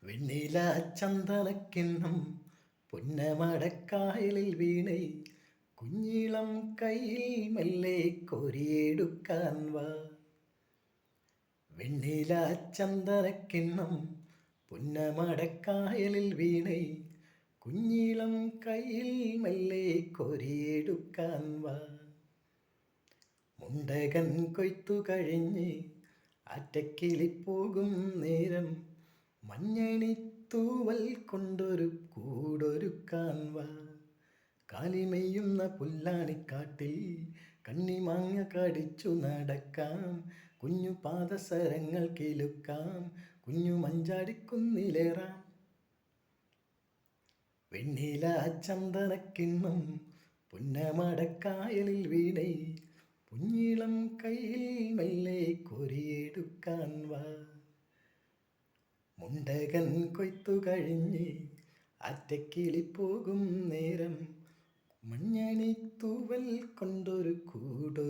വെണ്ണില ചന്ദനക്കിണ്ണം പുന്നമടക്കായലിൽ വീണേ കുഞ്ഞിളം കയ്യിൽ മെല്ലെ കോരിയെടുക്കാൻ വാ. വെണ്ണില ചന്ദനക്കിണ്ണം പുന്നമടക്കായലിൽ വീണേ കുഞ്ഞിളം കയ്യിൽ മെല്ലെ കോരിയെടുക്കാൻ വാ. മുണ്ടകൻ കൊയ്ത്തു കഴിഞ്ഞ് ആറ്റക്കിളിപ്പോകും നേരം മഞ്ഞണിത്തൂവൽ കൊണ്ടൊരു കൂടൊരുക്കാൻ വാ. കാലിമെയ്യുന്ന പുല്ലാണിക്കാട്ടിൽ കണ്ണിമാങ്ങ കടിച്ചു നടക്കാം, കുഞ്ഞു പാദസരങ്ങൾ കിലുക്കാം, കുഞ്ഞു മഞ്ചാടിക്കുന്നിലേറാം. വെണ്ണില ചന്ദനക്കിണ്ണം പുന്നമടക്കായലിൽ വീണേ കുഞ്ഞിളം കയ്യിൽ മെല്ലെ കോരിയെടുക്കാൻ വാ. മുണ്ടകൻ കൊയ്ത്തു കഴിഞ്ഞ് ആറ്റക്കിളിപ്പോകും നേരം മഞ്ഞണിത്തൂവൽ കൊണ്ടൊരു കൂടൊരുക്കാൻ